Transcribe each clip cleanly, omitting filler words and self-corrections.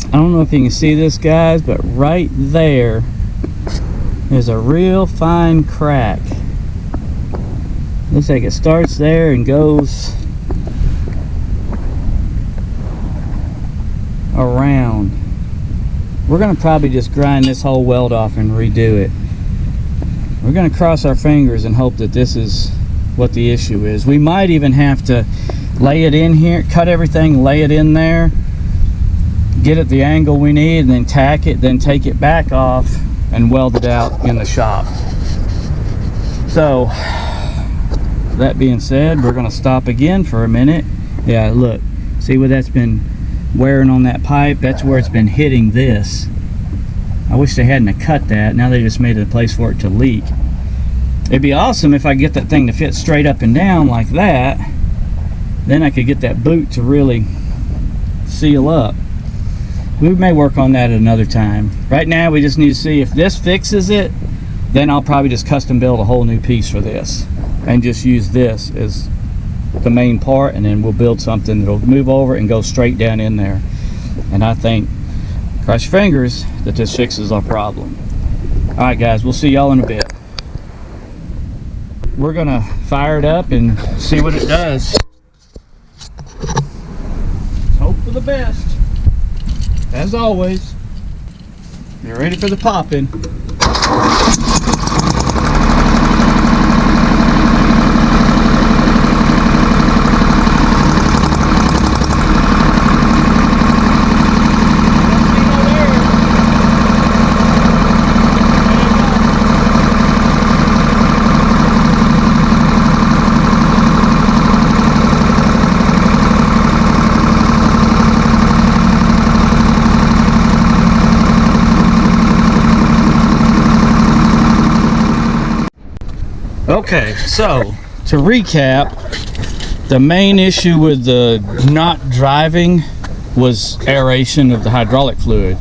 I don't know if you can see this, guys, but right there is a real fine crack. Looks like it starts there and goes around. We're going to probably just grind this whole weld off and redo it. We're going to cross our fingers and hope that this is what the issue is. We might even have to lay it in here, cut everything, lay it in there, get it the angle we need, and then tack it, then take it back off and weld it out in the shop. So that being said, we're going to stop again for a minute. Yeah, look, see where that's been wearing on that pipe? That's where it's been hitting this. I wish they hadn't have cut that. Now they just made a place for it to leak. It'd be awesome if I get that thing to fit straight up and down like that. Then I could get that boot to really seal up. We may work on that at another time. Right now we just need to see if this fixes it. Then I'll probably just custom build a whole new piece for this and just use this as the main part, and then we'll build something that'll move over and go straight down in there. And I think, cross your fingers, that this fixes our problem. Alright guys, we'll see y'all in a bit. We're gonna fire it up and see what it does. Let's hope for the best. As always, you're ready for the popping. Okay, so to recap, the main issue with the not driving was aeration of the hydraulic fluid,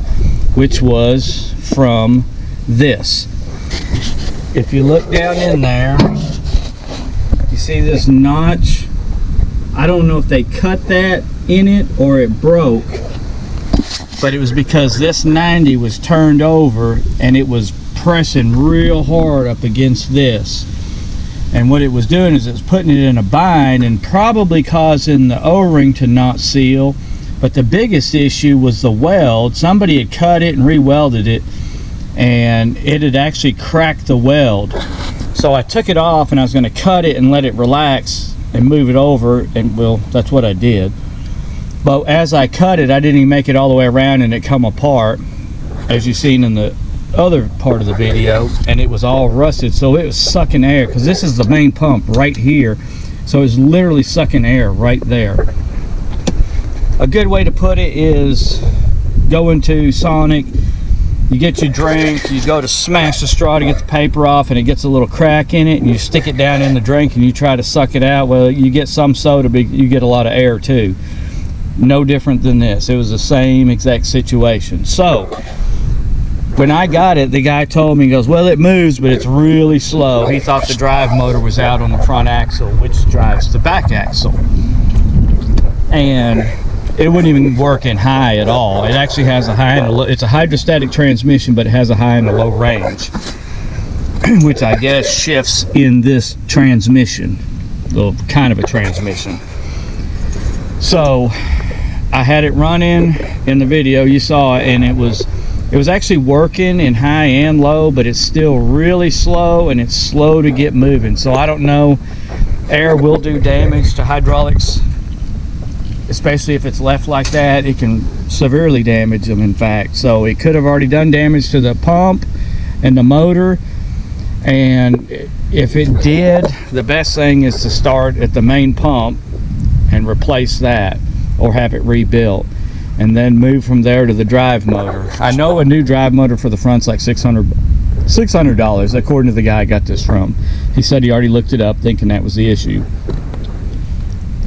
which was from this. If you look down in there, you see this notch. I don't know if they cut that in it or it broke, but it was because this 90 was turned over and it was pressing real hard up against this. And what it was doing is it was putting it in a bind and probably causing the O-ring to not seal. But the biggest issue was the weld. Somebody had cut it and re-welded it, and it had actually cracked the weld. So I took it off and I was going to cut it and let it relax and move it over, and well, that's what I did. But as I cut it, I didn't even make it all the way around and it come apart, as you've seen in the other part of the video, and it was all rusted, so it was sucking air, because this is the main pump right here, so it's literally sucking air right there. A good way to put it is go into Sonic, you get your drink, you go to smash the straw to get the paper off, and it gets a little crack in it, and you stick it down in the drink and you try to suck it out. Well, you get some soda, but you get a lot of air too. No different than this. It was the same exact situation. So when I got it, the guy told me, he goes, well, it moves, but it's really slow. He thought the drive motor was out on the front axle, which drives the back axle. And it wouldn't even work in high at all. It actually has a high and a low. It's a hydrostatic transmission, but it has a high and a low range, which I guess shifts in this transmission, well, kind of a transmission. So I had it running in the video, you saw it, and it was actually working in high and low, but it's still really slow, and it's slow to get moving. So I don't know, air will do damage to hydraulics, especially if it's left like that. It can severely damage them, in fact. So it could have already done damage to the pump and the motor, and if it did, the best thing is to start at the main pump and replace that, or have it rebuilt, and then move from there to the drive motor. I know a new drive motor for the front's like $600 according to the guy I got this from. He said he already looked it up thinking that was the issue.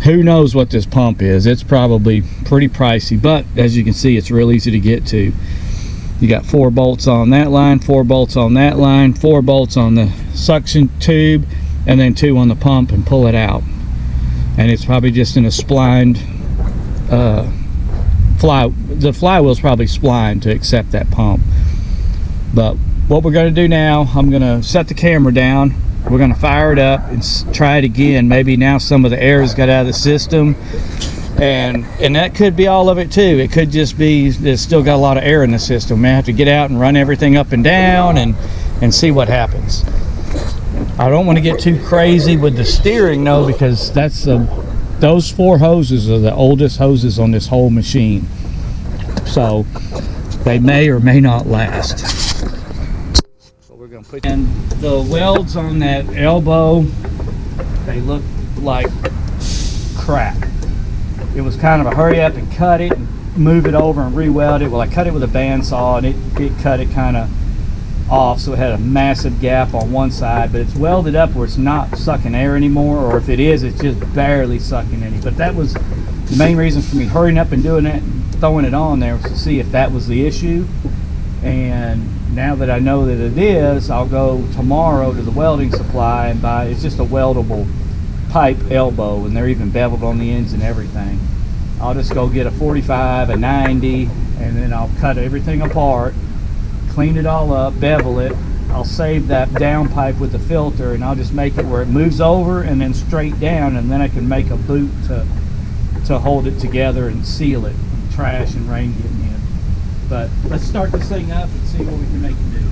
Who knows what this pump is? It's probably pretty pricey, but as you can see, it's real easy to get to. You got 4 bolts on that line, 4 bolts on that line, 4 bolts on the suction tube, and then 2 on the pump, and pull it out. And it's probably just in a splined the flywheel's probably splined to accept that pump. But what we're going to do now, I'm going to set the camera down. We're going to fire it up and try it again. Maybe now some of the air has got out of the system, and that could be all of it too. It could just be there's still got a lot of air in the system. I have to get out and run everything up and down and see what happens. I don't want to get too crazy with the steering though, because that's those 4 hoses are the oldest hoses on this whole machine, so they may or may not last. And the welds on that elbow, they look like crap. It was kind of a hurry up and cut it and move it over and re-weld it. Well, I cut it with a bandsaw and it cut it kind of off, so it had a massive gap on one side, but it's welded up where it's not sucking air anymore, or if it is, it's just barely sucking any. But that was the main reason for me hurrying up and doing it and throwing it on there, was to see if that was the issue. And now that I know that it is, I'll go tomorrow to the welding supply and buy, it's just a weldable pipe elbow, and they're even beveled on the ends and everything. I'll just go get a 45, a 90, and then I'll cut everything apart, clean it all up, bevel it. I'll save that down pipe with the filter, and I'll just make it where it moves over and then straight down, and then I can make a boot to hold it together and seal it from trash and rain getting in. But let's start this thing up and see what we can make it do.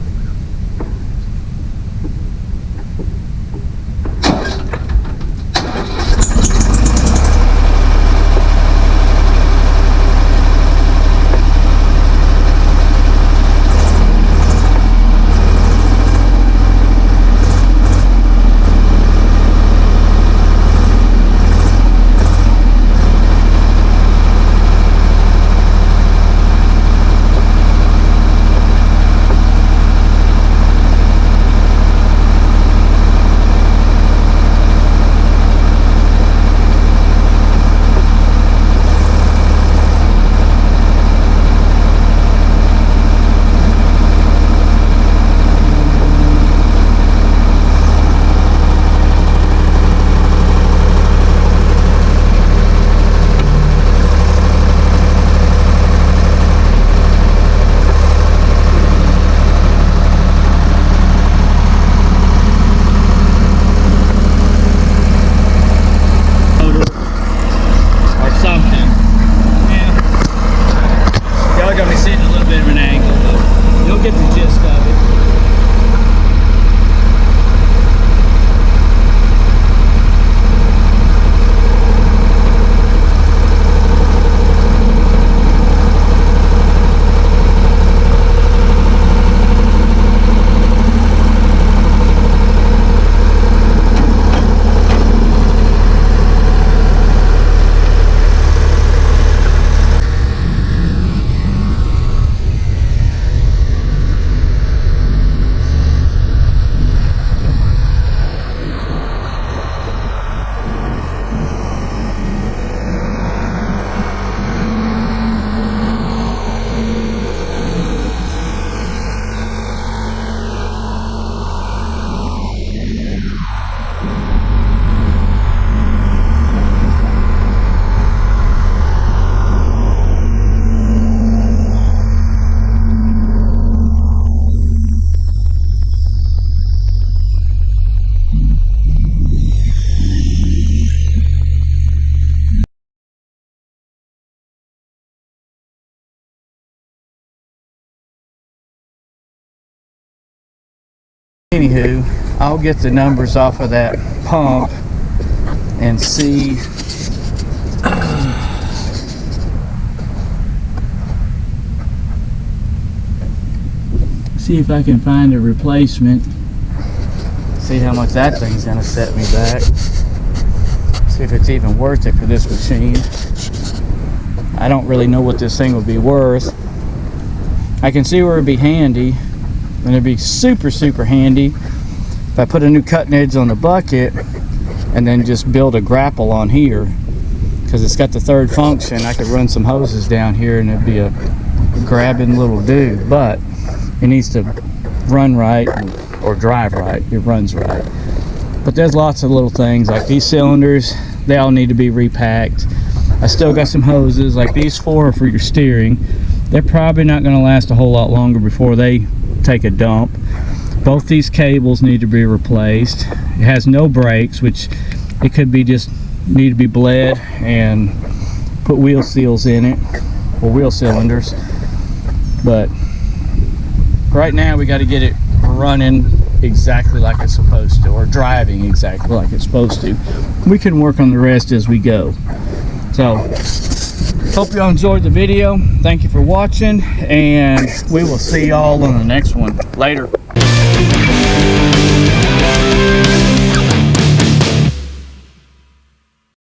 Anywho, I'll get the numbers off of that pump and see if I can find a replacement. See how much that thing's gonna set me back. See if it's even worth it for this machine. I don't really know what this thing would be worth. I can see where it'd be handy. And it'd be super handy if I put a new cutting edge on the bucket and then just build a grapple on here, because it's got the third function. I could run some hoses down here and it'd be a grabbing little dude, but it needs to run right or drive right. It runs right. But there's lots of little things like these cylinders, they all need to be repacked. I still got some hoses, like these 4 are for your steering. They're probably not going to last a whole lot longer before they take a dump. Both these cables need to be replaced. It has no brakes, which it could be just need to be bled and put wheel seals in it, or wheel cylinders. But right now we got to get it running exactly like it's supposed to, or driving exactly like it's supposed to. We can work on the rest as we go. So hope y'all enjoyed the video. Thank you for watching, and we will see y'all on the next one. Later.